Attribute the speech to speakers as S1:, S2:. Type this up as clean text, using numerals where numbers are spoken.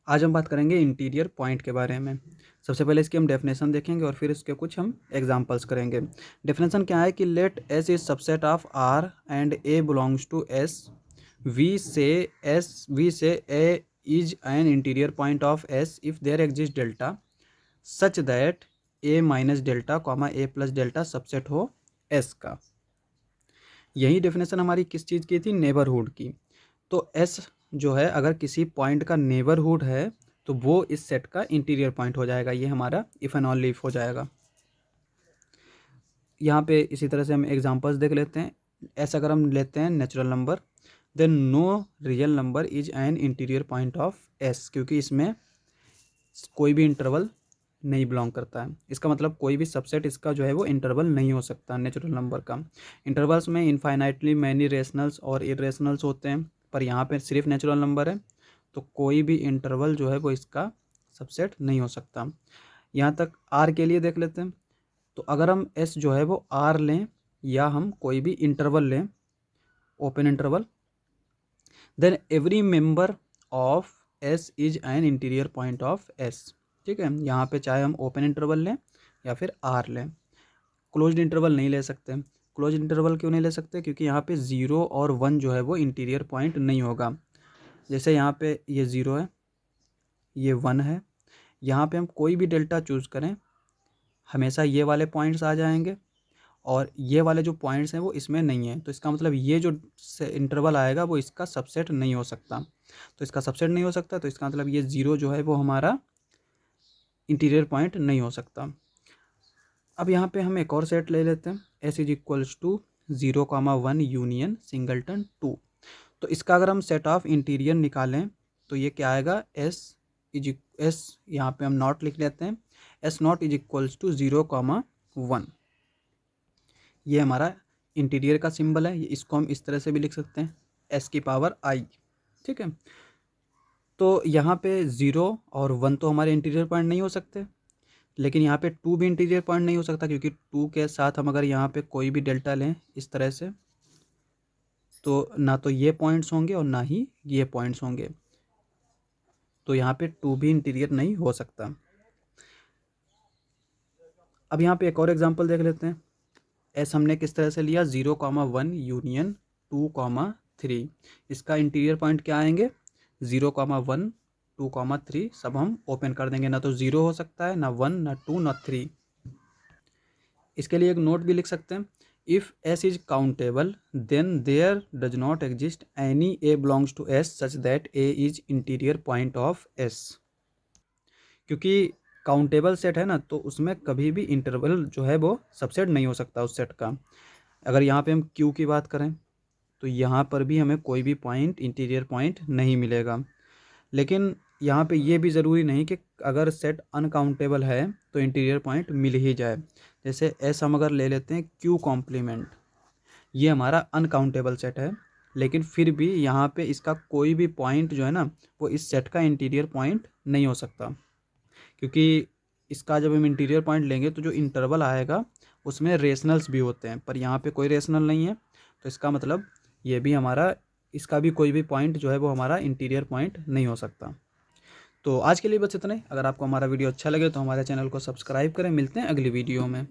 S1: आज हम बात करेंगे इंटीरियर पॉइंट के बारे में। सबसे पहले इसकी हम डेफिनेशन देखेंगे और फिर इसके कुछ हम एग्जांपल्स करेंगे। डेफिनेशन क्या है कि let S is subset of R and A belongs to S, we say A is an interior point of S if there exist delta such that A minus delta comma A plus delta subset हो S का। यही definition हमारी किस चीज़ की थी? Neighbourhood की। तो S जो है अगर किसी पॉइंट का नेबरहुड है तो वो इस सेट का इंटीरियर पॉइंट हो जाएगा। ये हमारा इफ एंड ऑनली इफ हो जाएगा। यहाँ पे इसी तरह से हम एग्जांपल्स देख लेते हैं। एस अगर हम लेते हैं natural number, then no real number is an interior point of S, क्योंकि इसमें कोई भी इंटरवल नहीं बिलोंग करता है। इसका मतलब कोई भी सबसेट इसका जो है वो इंटरवल नहीं हो सकता नेचुरल नंबर का। इंटरवल्स में इनफाइनाइटली मैनी रेशनल्स और इरेशनल्स होते हैं, पर यहाँ पे सिर्फ नेचुरल नंबर है, तो कोई भी इंटरवल जो है वो इसका सबसेट नहीं हो सकता। यहाँ तक आर के लिए देख लेते हैं। तो अगर हम एस जो है वो आर लें या हम कोई भी इंटरवल लें, open interval, then every member of S is an interior point of S. ठीक है, यहाँ पे चाहे हम ओपन इंटरवल लें या फिर आर लें, क्लोज्ड इंटरवल नहीं ले सकते। क्लोज इंटरवल क्यों नहीं ले सकते? क्योंकि यहाँ पे 0 और 1 जो है वो इंटीरियर पॉइंट नहीं होगा। जैसे यहाँ पे ये 0 है, ये 1 है, यहाँ पे हम कोई भी डेल्टा चूज़ करें हमेशा ये वाले पॉइंट्स आ जाएंगे और ये वाले जो पॉइंट्स हैं वो इसमें नहीं है। तो इसका मतलब ये जो इंटरवल आएगा वो इसका सबसेट नहीं हो सकता। तो इसका सबसेट नहीं हो सकता, तो इसका मतलब ये 0 जो है वो हमारा इंटीरियर पॉइंट नहीं हो सकता। अब यहाँ पे हम एक और सेट ले लेते हैं, S is equals to 0,1 union singleton 2। तो इसका अगर हम सेट ऑफ इंटीरियर निकालें तो ये क्या आएगा? एस यहाँ पे हम नॉट लिख लेते हैं, S not is equals to 0,1। ये हमारा इंटीरियर का सिंबल है। इसको हम इस तरह से भी लिख सकते हैं, एस की पावर आई। ठीक है, तो यहाँ पे 0 और 1 तो हमारे इंटीरियर पॉइंट नहीं हो सकते, लेकिन यहाँ पे 2 भी इंटीरियर पॉइंट नहीं हो सकता, क्योंकि 2 के साथ हम अगर यहाँ पे कोई भी डेल्टा लें इस तरह से, तो ना तो ये पॉइंट्स होंगे और ना ही ये पॉइंट्स होंगे। तो यहाँ पे 2 भी इंटीरियर नहीं हो सकता। अब यहाँ पे एक और एग्जांपल देख लेते हैं। एस हमने किस तरह से लिया? 0,1 यूनियन 2,3। इसका इंटीरियर पॉइंट क्या आएंगे? 0,1, 2,3 सब हम ओपन कर देंगे। ना तो 0 हो सकता है, ना 1, ना 2, ना 3। इसके लिए एक नोट भी लिख सकते हैं, if S is countable then there does not exist any a belongs to S such that a is interior point of S. क्योंकि काउंटेबल सेट है ना, तो उसमें कभी भी इंटरवल जो है वो सबसेट नहीं हो सकता उस सेट का। अगर यहाँ पे हम क्यू की बात करें तो यहाँ पर भी हमें कोई भी पॉइंट इंटीरियर पॉइंट नहीं मिलेगा। लेकिन यहाँ पे ये भी ज़रूरी नहीं कि अगर सेट अनकाउंटेबल है तो इंटीरियर पॉइंट मिल ही जाए। जैसे एस हम अगर ले लेते हैं क्यू कॉम्प्लीमेंट, ये हमारा अनकाउंटेबल सेट है, लेकिन फिर भी यहाँ पे इसका कोई भी पॉइंट जो है ना वो इस सेट का इंटीरियर पॉइंट नहीं हो सकता। क्योंकि इसका जब हम इंटीरियर पॉइंट लेंगे तो जो इंटरवल आएगा उसमें रेशनल्स भी होते हैं, पर यहाँ पे कोई रेशनल नहीं है। तो इसका मतलब ये भी हमारा, इसका भी कोई भी पॉइंट जो है वो हमारा इंटीरियर पॉइंट नहीं हो सकता। तो आज के लिए बस इतना ही। अगर आपको हमारा वीडियो अच्छा लगे तो हमारे चैनल को सब्सक्राइब करें। मिलते हैं अगली वीडियो में।